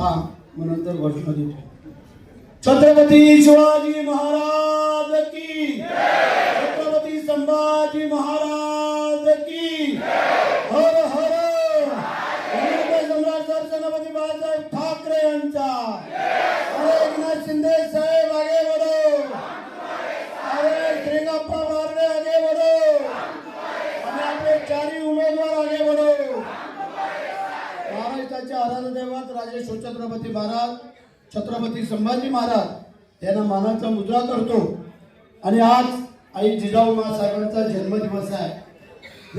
थांब मग नंतर घोषणा देतो. छत्रपती शिवाजी महाराज की, छत्रपती संभाजी महाराज की, हर हर सम्राट सरसेनापती बाळासाहेब ठाकरे यांचा. अरे एकनाथ शिंदे साहेब आगे बढ़ो, अरे श्रीगप्पा बारणे आगे बढ़ो, आणि आपले चारही उमेदवार आगे बढ़ो. महाराष्ट्राचे आराध्य दैवत राजे शिवछत्रपती महाराज छत्रपती संभाजी महाराज यांना मानाचा मुजरा करतो. आणि आज आई जिजाऊ महासाहेबांचा जन्मदिवस आहे.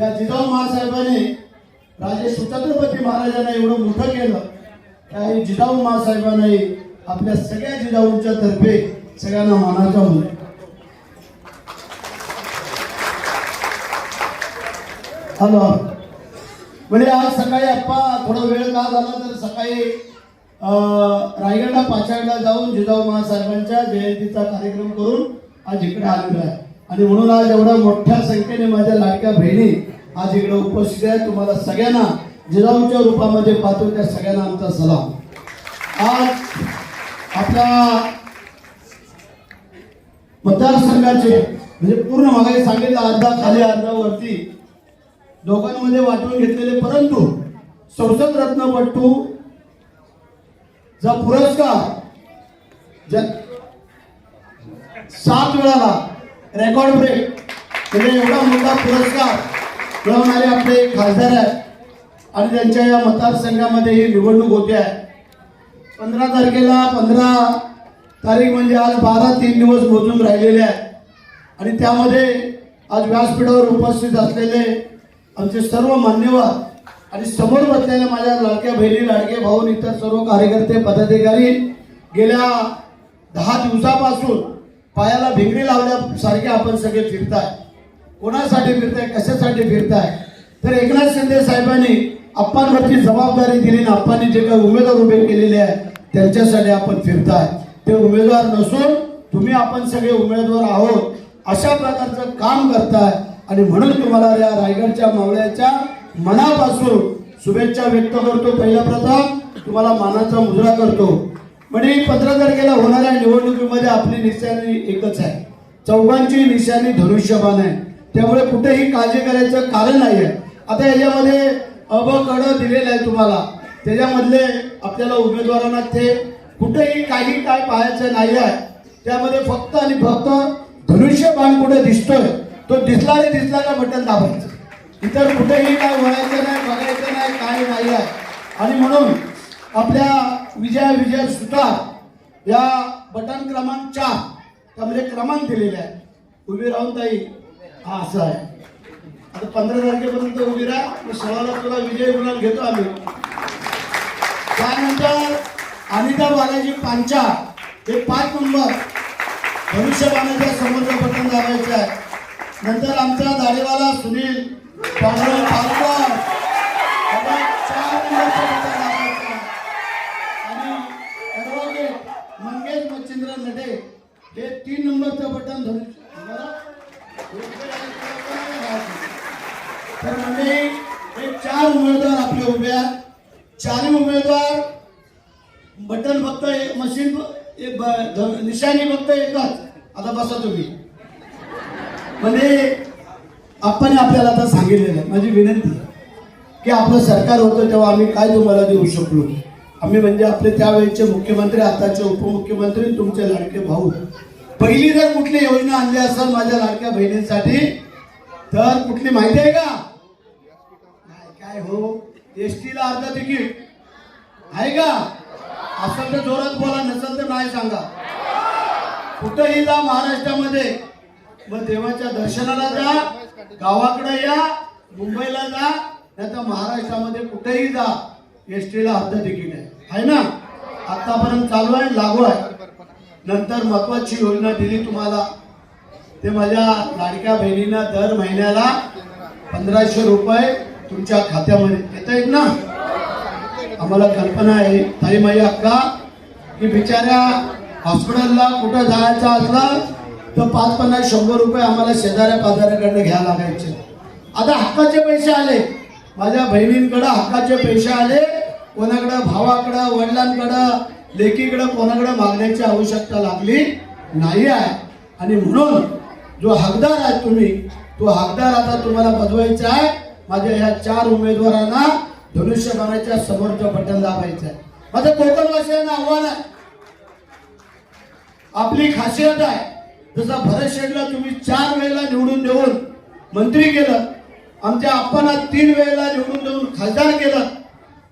या जिजाऊ महासाहेबांनी राजे शिवछत्रपती महाराजांना एवढं मोठं केलं की आई जिजाऊ महासाहेबांनी आपल्या सगळ्या जिजाऊंच्या तर्फे सगळ्यांना मानाचा मुजरा. हॅलो, म्हणजे आज सकाळी अप्पा थोडा वेळ का झाला तर सकाळी रायगडला पाचाडला जाऊन जिजाऊ महासाहेबांच्या जयंतीचा कार्यक्रम करून आज इकडे आलेलो आहे. आणि म्हणून आज एवढ्या मोठ्या संख्येने माझ्या लाडक्या बहिणी आज इकडे उपस्थित आहेत. तुम्हाला सगळ्यांना जिजाऊच्या रूपामध्ये पाहतो त्या सगळ्यांना आमचा सलाम. आज आपल्या मतदारसंघाचे म्हणजे पूर्ण मागे सांगितलं अर्धा खाली अर्धा वरती दोघांमध्ये वाटून घेतलेले, परंतु संसद रत्नपट्टू चा पुरस्कार 7 वेळाला रेकॉर्ड ब्रेक म्हणजे एवढा मोठा पुरस्कार मिळवणारे आपले खासदार आहेत. आणि त्यांच्या या मतदारसंघामध्ये ही निवडणूक होते आहे. 15 तारखेला 15 तारीख म्हणजे आज 12-3 दिवस मोजून राहिलेले आहेत. आणि त्यामध्ये आज व्यासपीठावर उपस्थित असलेले आमचे सर्व मान्यवर आणि समोर बसलेल्या माझ्या लाडक्या बहिणी लाडके भाऊ इतर सर्व कार्यकर्ते पदाधिकारी गेल्या 10 दिवसापासून पायाला भिंगरी लावल्यासारखे आपण सगळे फिरताय. कोणासाठी फिरताय, कशासाठी फिरताय तर एकनाथ शिंदे साहेबांनी आप्पांवरची जबाबदारी दिली. आप्पांनी जे काही उमेदवार उभे केलेले आहेत त्यांच्यासाठी आपण फिरताय. ते उमेदवार नसून तुम्ही आपण सगळे उमेदवार आहोत अशा प्रकारचं काम करताय. आणि म्हणून तुम्हाला या रायगडच्या मावळ्याच्या मनापासून शुभेच्छा व्यक्त करतो. पहिल्या प्रथम तुम्हाला मानाचा मुजरा करतो. म्हणजे 15 तारखेला होणाऱ्या निवडणुकीमध्ये आपली निशाणी एकच आहे, चौघांची निशाणी धनुष्यबाण आहे. त्यामुळे कुठेही काळजी करायचं कारण नाही आहे. आता याच्यामध्ये अ ब क ड दिलेलं आहे तुम्हाला, त्याच्यामधले आपल्याला उमेदवारांना ते कुठेही काही काय पाहायचं नाही आहे. त्यामध्ये फक्त आणि फक्त धनुष्यबाण कुठे दिसतोय तो दिसला रे दिसला का बटन दाबायचं, इतर कुठेही काय वळायचं नाही, बघायचं नाही, काही नाही आहे. आणि म्हणून आपल्या विजय सुतार या बटन क्रमांक 4 त्यामध्ये क्रमांक दिलेले आहे. उभी राहून ताई हा असं आहे. आता 15 तारखेपर्यंत उभी राहा, मग 16ला तुला विजय गुलाल घेतो आम्ही. त्यानंतर अनिता बालाजी पांचा हे 5 नंबर धनुष्यबाणाच्या समोरचं बटन दाबायचं आहे. नंतर आमचा दाढीवाला सुनील पांडुरंग पालकर 4 नंबरचं बटन दाबायचं. आणि ॲडव्होकेट मंगेश मच्छिंद्र नटे हे 3 नंबरचं बटन तर म्हणजे हे 4 उमेदवार आपले उभे आहेत. 4 उमेदवार बटन फक्त मशीन निशाणी फक्त एकच. आता बसा तुम्ही. म्हणजे आपण आपल्याला आता सांगितलेलं आहे. माझी विनंती की आपलं सरकार होतं तेव्हा आम्ही काय तुम्हाला देऊ शकलो. आम्ही म्हणजे आपले त्यावेळेचे मुख्यमंत्री, आताचे उपमुख्यमंत्री, तुमचे लाडके भाऊ. पहिली जर कुठली योजना आणली असेल माझ्या लाडक्या बहिणींसाठी तर कुठली माहिती आहे का? काय हो, एसटीला अर्ध तिकीट आहे का? असेल तर जोरात बोला, नसेल तर नाही सांगा. कुठेही जा महाराष्ट्रामध्ये, मग देवाच्या दर्शनाला जा, गावाकडे या, मुंबईला जा, नाही तर महाराष्ट्रामध्ये कुठेही जा एसटीला अर्ध तिकीट आहे ना. आतापर्यंत चालू आहे, लागू आहे. नंतर महत्वाची योजना दिली तुम्हाला, ते माझ्या लाडक्या बहिणींना दर महिन्याला 1500 रुपये तुमच्या खात्यामध्ये येत आहेत ना. आम्हाला कल्पना आहे ताई माई अक्का की बिचाऱ्या हॉस्पिटलला कुठं जायचं असलं तर 5-50-100 रुपये आम्हाला शेजाऱ्या पाजाऱ्याकडनं घ्यायला लागायचे. आता हक्काचे पैसे आले, माझ्या बहिणींकडे हक्काचे पैसे आले. कोणाकडं भावाकडं, वडिलांकडं, लेकीकडं, कोणाकडं मागण्याची आवश्यकता लागली नाही आहे. आणि म्हणून जो हकदार आहे तुम्ही, तो हकदार आता तुम्हाला बजवायचा आहे. माझ्या ह्या 4 उमेदवारांना धनुष्यबाणाच्या समोरचं बटन दाबायचं आहे. माझं कोकणवासियांना आव्हान आहे, आपली खासियत आहे. जसं भरत शेठला तुम्ही 4 वेळेला निवडून देऊन मंत्री केलं, आमच्या आप्पांना 3 वेळेला निवडून देऊन खासदार केलं,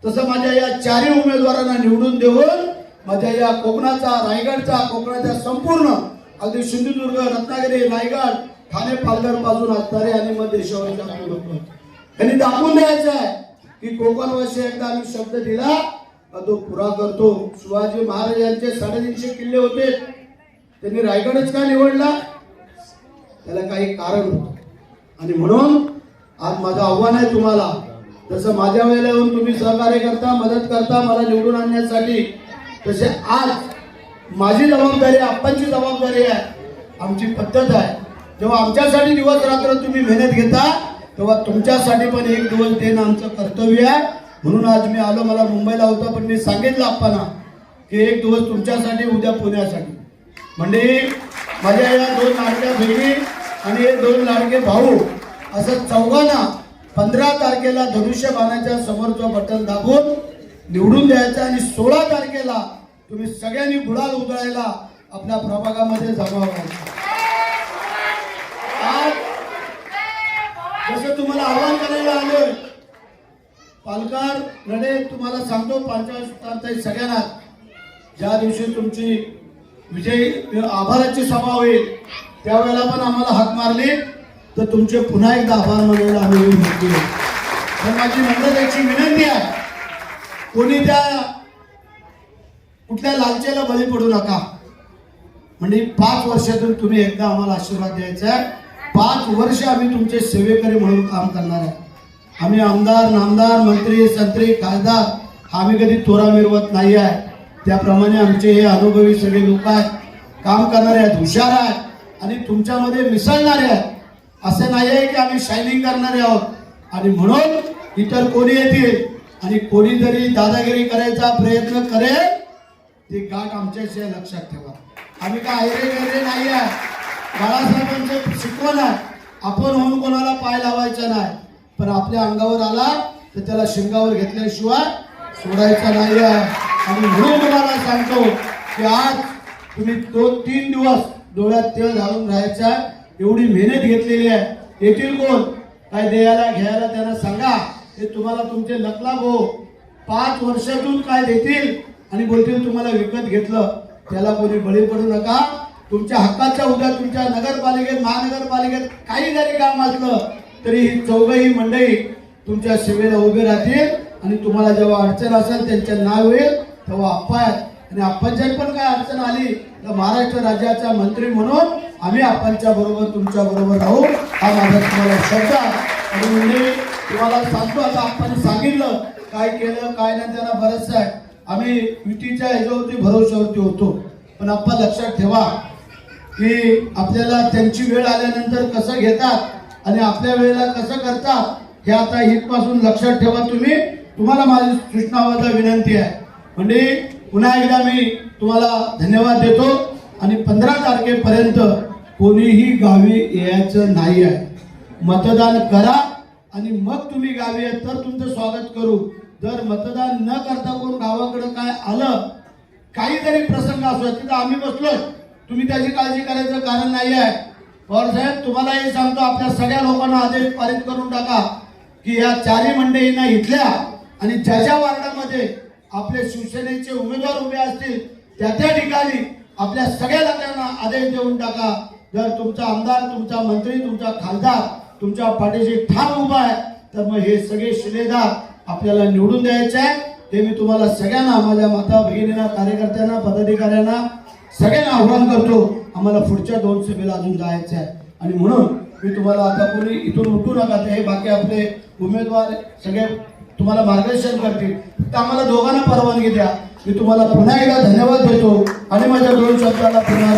तसं माझ्या या 4 उमेदवारांना निवडून देऊन माझ्या या कोकणाचा, रायगडचा, कोकणाच्या संपूर्ण अगदी सिंधुदुर्ग, रत्नागिरी, रायगड, ठाणे, पालघर पासून असणारे आणि मग देशावरच्या लोक त्यांनी दाखवून द्यायचं आहे की कोकणवासी एकदा आम्ही शब्द दिला तो पुरा करतो. शिवाजी महाराज यांचे 350 किल्ले होते, त्यांनी रायगडच का निवडला? त्याला काही कारण होतं. आणि म्हणून आज माझं आव्हान आहे तुम्हाला, जसं माझ्या वेळेला येऊन तुम्ही सहकार्य करता, मदत करता मला निवडून आणण्यासाठी, तसे आज माझी जबाबदारी, आप्पांची जबाबदारी आहे, आमची पद्धत आहे. जेव्हा आमच्यासाठी दिवस रात्र तुम्ही मेहनत घेता, तेव्हा तुमच्यासाठी पण एक दिवस देणं आमचं कर्तव्य आहे. म्हणून आज मी आलो. मला मुंबईला होता, पण मी सांगितलं आप्पांना की एक दिवस तुमच्यासाठी, उद्या पुण्यासाठी. म्हणजे माझ्या या 2 लाडक्या बहिणी आणि हे 2 लाडके भाऊ, असं चौघांना 15 तारखेला धनुष्यबाणाच्या समोरचं बटन दाबून निवडून द्यायचं. आणि 16 तारखेला तुम्ही सगळ्यांनी गुलाल उधळायला आपल्या प्रभागामध्ये जमा व्हायचं. आज जसं तुम्हाला आव्हान करायला आलोय, पालकार रडे, तुम्हाला सांगतो पंचायत सगळ्यांना, ज्या दिवशी तुमची विजयी आभाराची सभा होईल त्यावेळेला पण आम्हाला हाक मारली तर तुमचे पुन्हा एकदा आभार मानायला आम्ही येऊ. पण माझी मंडळाची विनंती आहे, कोणी त्या कुठल्या लालचेला बळी पडू नका. म्हणजे 5 वर्षातून तुम्ही एकदा आम्हाला आशीर्वाद द्यायचा आहे. 5 वर्ष आम्ही तुमचे सेवेकरी म्हणून काम करणार आहे. आम्ही आमदार, नामदार, मंत्री, संत्री, खासदार आम्ही कधी तोरा मिरवत नाही आहे. त्याप्रमाणे आमचे हे अनुभवी सगळे लोक आहेत, काम करणारे आहेत, हुशार आहेत आणि तुमच्यामध्ये मिसळणारे आहेत. असं नाही आहे की आम्ही शायनिंग करणारे आहोत. आणि म्हणून इतर कोणी येतील आणि कोणी जरी दादागिरी करायचा प्रयत्न करेल, ती गाठ आमच्याशी लक्षात ठेवा. आम्ही काय ऐरे गैरे नाही आहे. बाळासाहेबांचं शिकवण आहे, आपण होऊन कोणाला पाय लावायचा नाही, पण आपल्या अंगावर आला तर त्याला शिंगावर घेतल्याशिवाय सोडायचा नाही आहे. आणि म्हणून तुम्हाला सांगतो की आज तुम्ही 2-3 दिवस डोळ्यात तेल घालून राहायचा आहे. एवढी मेहनत घेतलेली आहे. येतील कोण काय द्यायला घ्यायला, त्यांना सांगा हे तुम्हाला तुमचे लकलाभ हो. 5 वर्षातून काय देतील आणि बोलतील तुम्हाला विकत घेतलं, त्याला कोणी बळी पडू नका. तुमच्या हक्काच्या उद्या तुमच्या नगरपालिकेत, महानगरपालिकेत काही जरी काम असलं तरी ही 4ही मंडळी तुमच्या सेवेला उभे राहतील. आणि तुम्हाला जेव्हा अडचण असेल त्यांचे नाव येईल तेव्हा आप्पा आहेत. आणि आप्पांच्यात पण काय अडचण आली तर महाराष्ट्र राज्याचा मंत्री म्हणून आम्ही आप्पांच्या बरोबर, तुमच्या बरोबर राहू, हा माझा तुम्हाला शब्द आहे. आणि म्हणजे तुम्हाला सांगतो, आता आप्पांनी सांगितलं काय केलं काय नाही, त्यांना बरंच आहे. आम्ही युतीच्या ह्याच्यावरती भरोश्यावरती होतो, पण आप्पा लक्षात ठेवा की आपल्याला त्यांची वेळ आल्यानंतर कसं घेतात आणि आपल्या वेळेला कसं करतात हे आता इथपासून लक्षात ठेवा तुम्ही. तुम्हाला माझी सूचनावादा विनंती आहे. म्हणजे पुन्हा एकदा मी तुम्हाला धन्यवाद देतो. आणि 15 तारखेपर्यंत कोणीही गावी यायचं नाही आहे. मतदान करा आणि मग तुम्ही गावी या तर तुमचं स्वागत करू. जर मतदान न करता कोण गावाकडे काय आलं, काही जरी प्रसंग असो, तिथं आम्ही बसलोय, तुम्ही त्याची काळजी करायचं कारण नाही आहे. पवार साहेब तुम्हाला हे सांगतो, आपल्या सगळ्या लोकांना आदेश पारित करून टाका की या 4ही मंडळींना इथल्या आणि ज्या वार्डामध्ये आपले शिवसेनेचे उमेदवार उभे असतील त्या ठिकाणी आपल्या सगळ्या लोकांना आदेश देऊन टाका. जर तुमचा आमदार, तुमचा मंत्री, तुमचा खासदार तुमच्या पाठीशी ठाम उभा आहे तर मग हे सगळे शिलेदार आपल्याला निवडून द्यायचे आहे. ते मी तुम्हाला सगळ्यांना, माझ्या माता भगिनींना, कार्यकर्त्यांना, पदाधिकाऱ्यांना सगळ्यांना आव्हान करतो. आम्हाला पुढच्या 2 सभेला अजून जायचं आहे. आणि म्हणून मी तुम्हाला आता कोणी इथून उठू नका, हे बाकी आपले उमेदवार सगळे तुम्हाला मार्गदर्शन करतील. फक्त आम्हाला दोघांना परवानगी द्या. मी तुम्हाला पुन्हा एकदा धन्यवाद देतो आणि माझ्या 2 शब्दाला पुन्हा